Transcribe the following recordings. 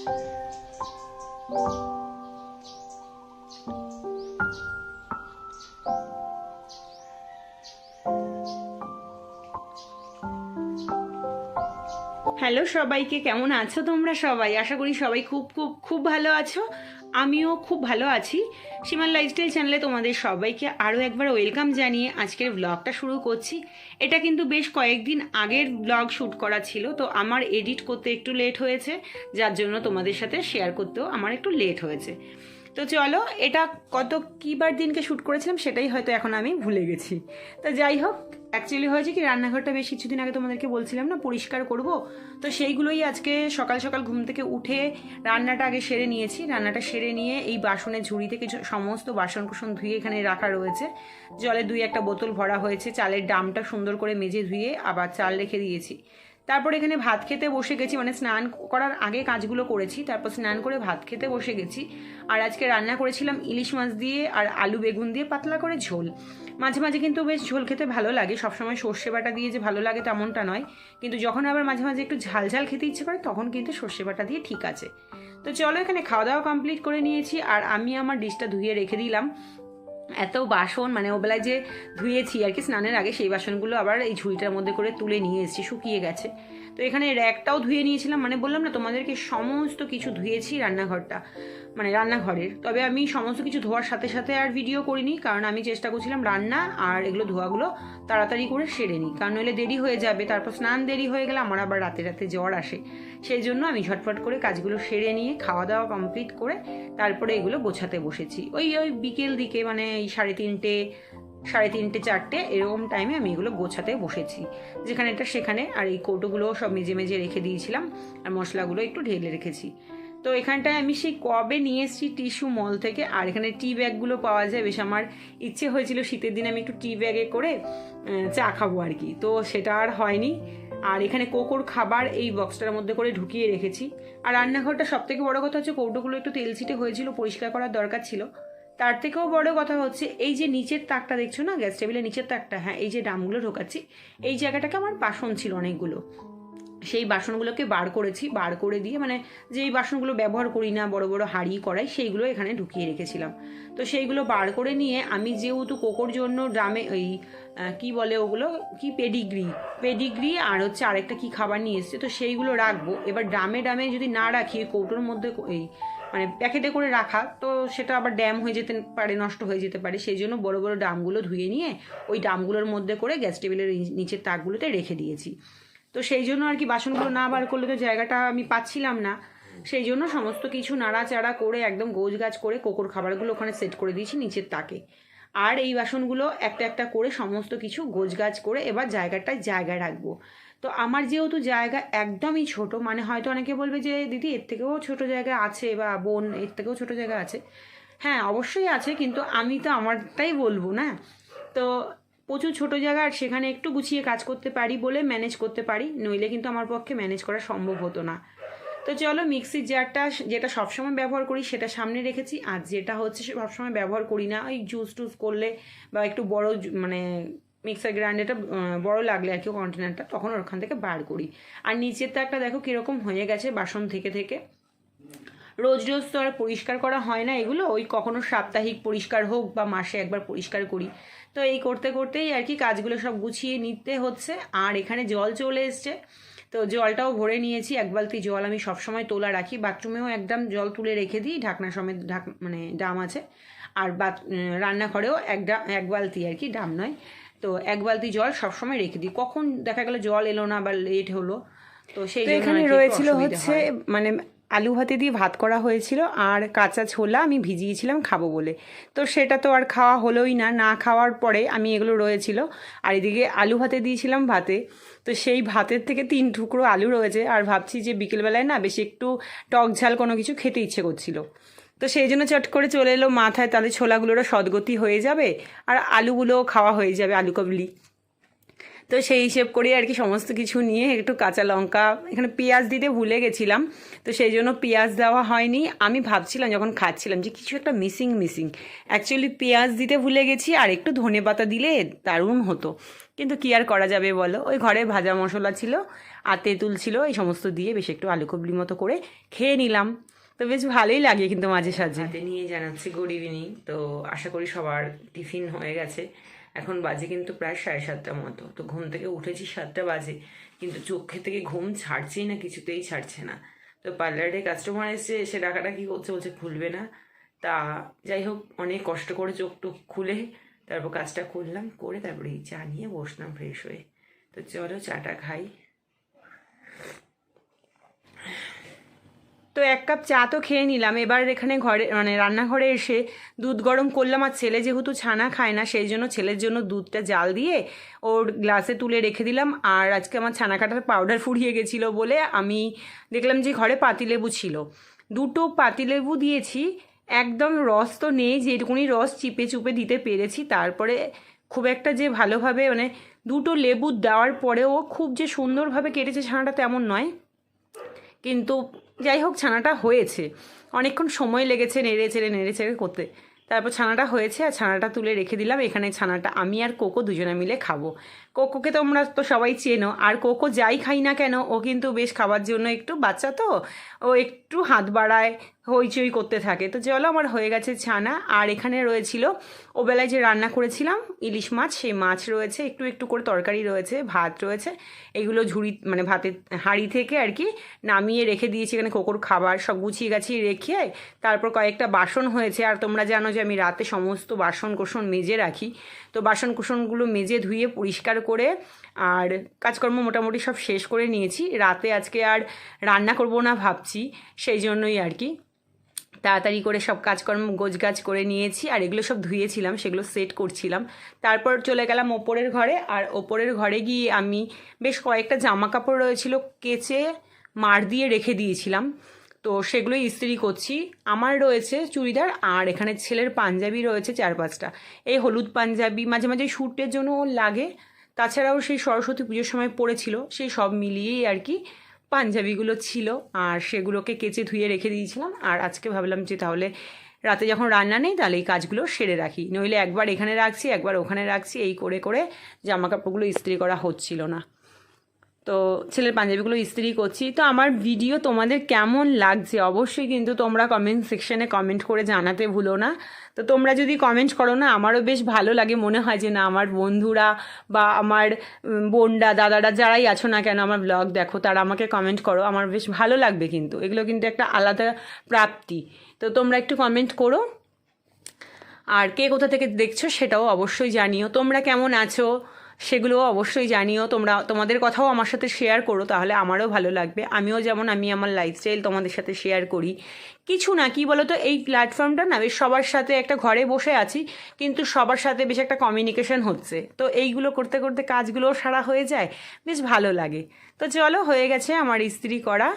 Hello সবাইকে, কেমন আছো তোমরা সবাই? আশা করি সবাই খুব খুব খুব ভালো আছো। আমিও খুব ভালো আছি। সীমার লাইফস্টাইল চ্যানেলে তোমাদের সবাইকে আরও একবার ওয়েলকাম জানিয়ে আজকের ব্লগটা শুরু করছি। এটা কিন্তু বেশ কয়েকদিন আগের ব্লগ শ্যুট করা ছিল, তো আমার এডিট করতে একটু লেট হয়েছে, যার জন্য তোমাদের সাথে শেয়ার করতেও আমার একটু লেট হয়েছে। তো চলো, এটা কিবার দিনকে শ্যুট করেছিলাম সেটাই হয়তো এখন আমি ভুলে গেছি। তো যাই হোক, অ্যাকচুয়ালি হয়েছে কি, রান্নাঘরটা বেশ কিছুদিন আগে তোমাদেরকে বলছিলাম না পরিষ্কার করব, তো সেইগুলোই আজকে সকাল সকাল ঘুম থেকে উঠে রান্নাটা আগে সেরে নিয়েছি। রান্নাটা সেরে নিয়ে এই বাসনের ঝুড়ি থেকে সমস্ত বাসন কুসন ধুয়ে এখানে রাখা রয়েছে। জলে 2-1 বোতল ভরা হয়েছে, চালের ডামটা সুন্দর করে মেজে ধুয়ে আবার চাল রেখে দিয়েছি। তারপর এখানে ভাত খেতে বসে গেছি, মানে স্নান করার আগে কাজগুলো করেছি, তারপর স্নান করে ভাত খেতে বসে গেছি। আর আজকে রান্না করেছিলাম ইলিশ মাছ দিয়ে আর আলু বেগুন দিয়ে পাতলা করে ঝোল। মাঝে মাঝে কিন্তু বেশ ঝোল খেতে ভালো লাগে, সবসময় সর্ষে বাটা দিয়ে যে ভালো লাগে তেমনটা নয়, কিন্তু যখন আবার মাঝে মাঝে একটু ঝাল ঝাল খেতে ইচ্ছে করে তখন কিন্তু সর্ষে বাটা দিয়ে ঠিক আছে। তো চলো, এখানে খাওয়া দাওয়া কমপ্লিট করে নিয়েছি আর আমি আমার ডিশটা ধুয়ে রেখে দিলাম। এত বাসন, মানে ওবেলায় যে ধুয়েছি আর কি স্নানের আগে, সেই বাসনগুলো আবার এই ঝুড়িটার মধ্যে করে তুলে নিয়ে এসেছি, শুকিয়ে গেছে। তো এখানে র্যাকটাও ধুয়ে নিয়েছিলাম, মানে বললাম না তোমাদেরকে সমস্ত কিছু ধুয়েছি রান্নাঘরটা, মানে রান্নাঘরের। তবে আমি সমস্ত কিছু ধোয়ার সাথে সাথে আর ভিডিও করিনি, কারণ আমি চেষ্টা করছিলাম রান্না আর এগুলো ধোয়াগুলো তাড়াতাড়ি করে সেরে নিই, কারণ নইলে দেরি হয়ে যাবে, তারপর স্নান দেরি হয়ে গেলে আমার আবার রাতে রাতে জ্বর আসে। সেই জন্য আমি ঝটফট করে কাজগুলো সেরে নিয়ে খাওয়া দাওয়া কমপ্লিট করে তারপরে এগুলো গোছাতে বসেছি। ওই বিকেল দিকে, মানে এই 3:30, 4টে এরকম টাইমে আমি এগুলো গোছাতে বসেছি, যেখানে এটা সেখানে। আর এই কৌটোগুলো সব মেজে মেজে রেখে দিয়েছিলাম আর মশলাগুলো একটু ঢেলে রেখেছি। তো এখানটায় আমি সেই কবে নিয়ে এসেছি টিস্যু মল থেকে, আর এখানে টি ব্যাগগুলো পাওয়া যায়। বেশ আমার ইচ্ছে হয়েছিল শীতের দিনে আমি একটু টি ব্যাগে করে চা খাবো আর কি, তো সেটা আর হয়নি। আর এখানে কোকোর খাবার এই বক্সটার মধ্যে করে ঢুকিয়ে রেখেছি। আর রান্নাঘরটা সব থেকে বড় কথা হচ্ছে, কৌটোগুলো একটু তেল ছিটে হয়েছিল, পরিষ্কার করার দরকার ছিল। তার থেকেও বড় কথা হচ্ছে, এই যে নিচের তাকটা দেখছো না, গ্যাস টেবিলের নিচের তাকটা, হ্যাঁ, এই যে ডামগুলো ঢোকাচ্ছি, এই জায়গাটাকে আমার বাসন ছিল অনেকগুলো, সেই বাসনগুলোকে বার করেছি। বার করে দিয়ে, মানে যেই বাসনগুলো ব্যবহার করি না, বড় বড় হাঁড়ি কড়াই, সেইগুলো এখানে ঢুকিয়ে রেখেছিলাম। তো সেইগুলো বার করে নিয়ে আমি যেহেতু কোকোর জন্য ড্রামে ওই কি বলে ওগুলো, কি পেডিগ্রি আর হচ্ছে আরেকটা কি খাবার নিয়ে এসছে, তো সেইগুলো রাখবো। এবার ড্রামে যদি না রাখি, কৌটোর মধ্যে এই মানে প্যাকেটে করে রাখা, তো সেটা আবার ড্যাম হয়ে যেতে পারে, নষ্ট হয়ে যেতে পারে। সেই জন্য বড় বড় ড্রামগুলো ধুয়ে নিয়ে ওই ড্রামগুলোর মধ্যে করে গ্যাস টেবিলের নিচের তাকগুলোতে রেখে দিয়েছি। তো সেই জন্য আর কি বাসনগুলো না বার করলে তো জায়গাটা আমি পাচ্ছিলাম না, সেই জন্য সমস্ত কিছু নাড়াচাড়া করে একদম গোছগাছ করে কোকোর খাবারগুলো ওখানে সেট করে দিয়েছি নিচের তাকে। আর এই বাসনগুলো একটা একটা করে সমস্ত কিছু গোছগাছ করে এবার জায়গায় রাখবো। তো আমার যেহেতু জায়গা একদমই ছোট, মানে হয়তো অনেকে বলবে যে দিদি এর থেকেও ছোট জায়গা আছে, বা বোন এর থেকেও ছোট জায়গা আছে। হ্যাঁ, অবশ্যই আছে, কিন্তু আমি তো আমারটাই বলবো না। তো প্রচুর ছোট জায়গা, আর সেখানে একটু গুছিয়ে কাজ করতে পারি বলে ম্যানেজ করতে পারি, নইলে কিন্তু আমার পক্ষে ম্যানেজ করা সম্ভব হতো না। তো চলো, মিক্সির জারটা যেটা সবসময় ব্যবহার করি সেটা সামনে রেখেছি, আর যেটা হচ্ছে সবসময় ব্যবহার করি না, ওই জুস টুস করলে বা একটু বড়, মানে মিক্সার গ্রাইন্ডারটা বড় লাগলে আর কি কন্টেনারটা, তখন ওখান থেকে বার করি। আর নিচের তো একটা দেখো কীরকম হয়ে গেছে বাসন থেকে থেকে। রোজ রোজ তো আর পরিষ্কার করা হয় না এগুলো, ওই কখনো সাপ্তাহিক পরিষ্কার হোক বা মাসে একবার পরিষ্কার করি। তো এই করতে করতেই আর কি কাজগুলো সব গুছিয়ে নিতে হচ্ছে। আর এখানে জল চলে এসছে, তো জলটাও ভরে নিয়েছি। 1 বালতি জল আমি সবসময় তোলা রাখি, বাথরুমেও একদম জল তুলে রেখে দিই, ঢাকনা সমেত মানে ডাম আছে। আর রান্নাঘরেও 1 বালতি আর কি, ডাম নয়। তো 1 বালতি জল সবসময় রেখে দিই, কখন দেখা গেলো জল এলো না বা লেট হলো, তো সেই জন্য এখানে রয়েছিল হচ্ছে, মানে আলু ভাতে দিয়ে ভাত করা হয়েছিল, আর কাঁচা ছোলা আমি ভিজিয়েছিলাম খাবো বলে। তো সেটা তো আর খাওয়া হলোই না, না খাওয়ার পরে আমি এগুলো রয়েছিল। আর এদিকে আলু ভাতে দিয়েছিলাম ভাতে, তো সেই ভাতের থেকে 3 টুকরো আলু রয়েছে। আর ভাবছি যে বিকেলবেলায় না বেশি একটু টক ঝাল কোনো কিছু খেতে ইচ্ছে করছিল, তো সেই জন্য চট করে চলে এলো মাথায়, তাহলে ছোলাগুলোরও সদগতি হয়ে যাবে আর আলুগুলোও খাওয়া হয়ে যাবে, আলু কাবলি। তো সেই হিসেব করে আর কি সমস্ত কিছু নিয়ে একটু কাঁচা লঙ্কা, এখানে পেঁয়াজ দিতে ভুলে গেছিলাম, তো সেই জন্য পেঁয়াজ দেওয়া হয়নি। আমি ভাবছিলাম যখন খাচ্ছিলাম যে কিছু একটা মিসিং, অ্যাকচুয়ালি পেঁয়াজ দিতে ভুলে গেছি, আর একটু ধনেপাতা দিলে দারুণ হতো। কিন্তু কী আর করা যাবে বলো, ওই ঘরে ভাজা মশলা ছিল আর তেঁতুল ছিল, এই সমস্ত দিয়ে বেশ একটু আলু কুবলি মতো করে খেয়ে নিলাম। তো বেশ ভালোই লাগে কিন্তু মাঝে সাঝে। হাতে নিয়ে জানাচ্ছি গুড ইভিনিং। তো আশা করি সবার টিফিন হয়ে গেছে। এখন বাজে কিন্তু প্রায় 7:30টার মতো। তো ঘুম থেকে উঠেছি 7টা বাজে, কিন্তু চোখে থেকে ঘুম ছাড়ছেই না, কিছুতেই ছাড়ছে না। তো পার্লারে কাস্টমার এসে এসে ডাকাডাকি করছে, বলছে খুলবে না। তা যাই হোক, অনেক কষ্ট করে চোখ টোক খুলে তারপর কাজটা করলাম, করে তারপরে এই চা নিয়ে বসলাম ফ্রেশ হয়ে। তো চলো চাটা খাই। তো 1 কাপ চা তো খেয়ে নিলাম। এবার এখানে ঘরে মানে রান্নাঘরে এসে দুধ গরম করলাম। আর ছেলে যেহেতু ছানা খায় না, সেই জন্য ছেলের জন্য দুধটা জাল দিয়ে ওর গ্লাসে তুলে রেখে দিলাম। আর আজকে আমার ছানা কাটার পাউডার ফুরিয়ে গেছিলো বলে আমি দেখলাম যে ঘরে পাতিলেবু ছিল, 2টো পাতিলেবু দিয়েছি। একদম রস তো নেই, যেটুকুনি রস চিপে চুপে দিতে পেরেছি। তারপরে খুব একটা যে ভালোভাবে মানে 2টো লেবু দেওয়ার পরেও খুব যে সুন্দরভাবে কেটেছে ছানাটা তেমন নয়, কিন্তু যাই হোক ছানাটা হয়েছে। অনেকক্ষণ সময় লেগেছে নেড়ে চেড়ে করতে, তারপর ছানাটা হয়েছে। আর ছানাটা তুলে রেখে দিলাম। এখানে ছানাটা আমি আর কোকো দুজনে মিলে খাবো। কোকোকে তোমরা তো সবাই চেনো, আর কোকো যাই খাই না কেন ও কিন্তু বেশ খাবার জন্য একটু বাচ্চা, তো ও একটু হাত বাড়ায়, হইচই করতে থাকে। তো চলো, আমার হয়ে গেছে ছানা। আর এখানে রয়েছিল ওবেলায় যে রান্না করেছিলাম ইলিশ মাছ, সেই মাছ রয়েছে, একটু একটু করে তরকারি রয়েছে, ভাত রয়েছে। এগুলো ঝুড়ি মানে ভাতের হাঁড়ি থেকে আর কি নামিয়ে রেখে দিয়েছি। এখানে কোকোর খাবার সব গুছিয়ে গাছিয়ে রেখে তারপর কয়েকটা বাসন হয়েছে। আর তোমরা জানো যে আমি রাতে সমস্ত বাসন কোসন মেজে রাখি। তো বাসন কুসনগুলো মেজে ধুয়ে পরিষ্কার করে আর কাজকর্ম মোটামুটি সব শেষ করে নিয়েছি। রাতে আজকে আর রান্না করব না ভাবছি, সেই জন্যই আর কি তাড়াতাড়ি করে সব কাজকর্ম গোছগাছ করে নিয়েছি। আর এগুলো সব ধুয়েছিলাম, সেগুলো সেট করছিলাম। তারপর চলে গেলাম ওপরের ঘরে। আর ওপরের ঘরে গিয়ে আমি বেশ কয়েকটা জামা কাপড় রয়েছিল কেচে মার দিয়ে রেখে দিয়েছিলাম, তো সেগুলোই ইস্ত্রি করছি। আমার রয়েছে চুড়িদার, আর এখানে ছেলের পাঞ্জাবি রয়েছে 4-5টা। এই হলুদ পাঞ্জাবি মাঝে মাঝে শ্যুটের জন্য লাগে, তাছাড়াও সেই সরস্বতী পুজোর সময় পরেছিল, সেই সব মিলিয়েই আর কি পাঞ্জাবিগুলো ছিল। আর সেগুলোকে কেচে ধুয়ে রেখে দিয়েছিলাম। আর আজকে ভাবলাম যে তাহলে রাতে যখন রান্না নেই তাহলে এই কাজগুলো সেরে রাখি, নইলে একবার এখানে রাখছি একবার ওখানে রাখছি, এই করে করে জামা কাপড়গুলো ইস্ত্রি করা হচ্ছিল না। তো ছেলের পাঞ্জাবিগুলো ইস্ত্রি করছি। তো আমার ভিডিও তোমাদের কেমন লাগছে অবশ্যই কিন্তু তোমরা কমেন্ট সেকশনে কমেন্ট করে জানাতে ভুলো না। তো তোমরা যদি কমেন্ট করো না, আমারও বেশ ভালো লাগে, মনে হয় যে না আমার বন্ধুরা বা আমার বোনরা দাদারা যারাই আছো না কেন আমার ব্লগ দেখো, তারা আমাকে কমেন্ট করো, আমার বেশ ভালো লাগবে। কিন্তু এগুলো কিন্তু একটা আলাদা প্রাপ্তি। তো তোমরা একটু কমেন্ট করো, আর কে কোথা থেকে দেখছো সেটাও অবশ্যই জানিও। তোমরা কেমন আছো সেগুলোও অবশ্যই জানিও। তোমরা তোমাদের কথাও আমার সাথে শেয়ার করো, তাহলে আমারও ভালো লাগবে। আমিও যেমন আমি আমার লাইফস্টাইল তোমাদের সাথে শেয়ার করি। কিছু না, কি বলো তো, এই প্ল্যাটফর্মটা না বেশ সবার সাথে একটা ঘরে বসে আছি, কিন্তু সবার সাথে বেশ একটা কমিউনিকেশন হচ্ছে। তো এইগুলো করতে করতে কাজগুলোও সারা হয়ে যায়, বেশ ভালো লাগে। তো চলো, হয়ে গেছে আমার ইস্ত্রি করা।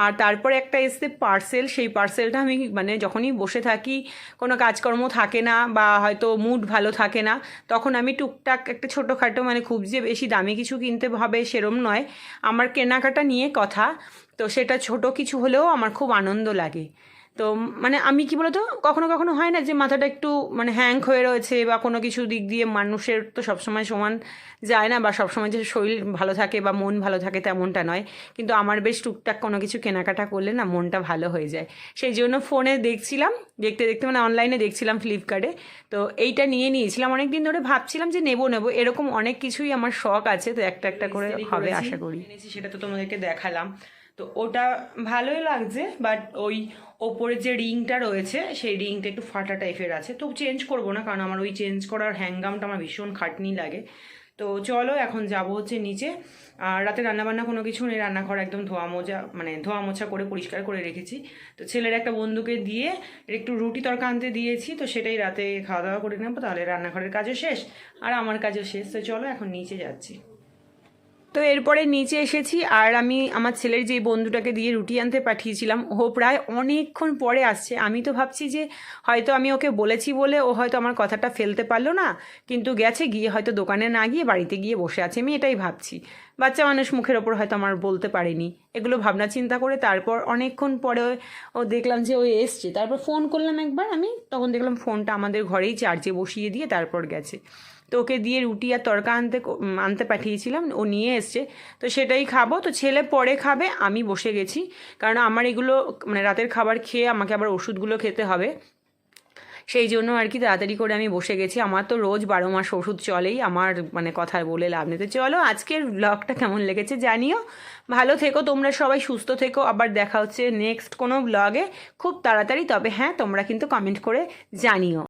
আর তারপরে একটা এসছে পার্সেল, সেই পার্সেলটা আমি মানে যখনই বসে থাকি, কোনো কাজকর্ম থাকে না বা হয়তো মুড ভালো থাকে না, তখন আমি টুকটাক একটা ছোটোখাটো, মানে খুব যে বেশি দামি কিছু কিনতে হবে সেরম নয়, আমার কেনাকাটা নিয়ে কথা। তো সেটা ছোট কিছু হলেও আমার খুব আনন্দ লাগে। তো মানে আমি কি বলতো, কখনো কখনো হয় না যে মাথাটা একটু মানে হ্যাং হয়ে রয়েছে বা কোনো কিছু দিক দিয়ে, মানুষের তো সবসময় সমান যায় না, বা সবসময় যে শরীর ভালো থাকে বা মন ভালো থাকে তেমনটা নয়, কিন্তু আমার বেশ টুকটাক কোনো কিছু কেনাকাটা করলে না মনটা ভালো হয়ে যায়। সেই জন্য ফোনে দেখছিলাম, দেখতে দেখতে মানে অনলাইনে দেখছিলাম ফ্লিপকার্টে, তো এইটা নিয়ে নিয়েছিলাম। অনেক দিন ধরে ভাবছিলাম যে নেবো এরকম অনেক কিছুই আমার শখ আছে, তো একটা একটা করে হবে আশা করি। সেটা তো তোমাদেরকে দেখালাম। তো ওটা ভালোই লাগছে, বাট ওই ওপরে যে রিংটা রয়েছে সেই রিংটা একটু ফাটা টাইপের আছে, তো চেঞ্জ করব না, কারণ আমার ওই চেঞ্জ করার হ্যাঙ্গামটা আমার ভীষণ খাটনি লাগে। তো চলো এখন যাব হচ্ছে নিচে। আর রাতে রান্নাবান্না কোনো কিছু নেই, রান্নাঘর একদম ধোয়া মোছা করে পরিষ্কার করে রেখেছি। তো ছেলের একটা বন্ধুকে দিয়ে একটু রুটি তরকা আনতে দিয়েছি, তো সেটাই রাতে খাওয়া দাওয়া করে নেবো, তাহলে রান্নাঘরের কাজও শেষ আর আমার কাজও শেষ। তো চলো এখন নিচে যাচ্ছি। তো এরপরে নিচে এসেছি, আর আমি আমার ছেলের যে বন্ধুটাকে দিয়ে রুটি আনতে পাঠিয়েছিলাম, ও প্রায় অনেকক্ষণ পরে আসছে। আমি তো ভাবছি যে হয়তো আমি ওকে বলেছি বলে ও হয়তো আমার কথাটা ফেলতে পারলো না, কিন্তু গেছে গিয়ে হয়তো দোকানে না গিয়ে বাড়িতে গিয়ে বসে আছে, আমি এটাই ভাবছি। বাচ্চা মানুষ মুখের ওপর হয়তো আমার বলতে পারেনি, এগুলো ভাবনা চিন্তা করে তারপর অনেকক্ষণ পরে ও দেখলাম যে ও এসছে। তারপর ফোন করলাম একবার আমি, তখন দেখলাম ফোনটা আমাদের ঘরেই চার্জে বসিয়ে দিয়ে তারপর গেছে। তো ওকে দিয়ে রুটি আর তড়কা আনতে পাঠিয়েছিলাম, ও নিয়ে এসছে, তো সেটাই খাবো। তো ছেলে পরে খাবে, আমি বসে গেছি, কারণ আমার এগুলো মানে রাতের খাবার খেয়ে আমাকে আবার ওষুধগুলো খেতে হবে, সেই জন্য আর কি তাড়াতাড়ি করে আমি বসে গেছি। আমার তো রোজ 12 মাস ওষুধ চলেই, আমার মানে কথা বলে লাভ নেই। তো চলো আজকের ব্লগটা কেমন লেগেছে জানিও, ভালো থেকো তোমরা সবাই, সুস্থ থেকো, আবার দেখা হচ্ছে নেক্সট কোনো ব্লগে খুব তাড়াতাড়ি। তবে হ্যাঁ, তোমরা কিন্তু কমেন্ট করে জানিও।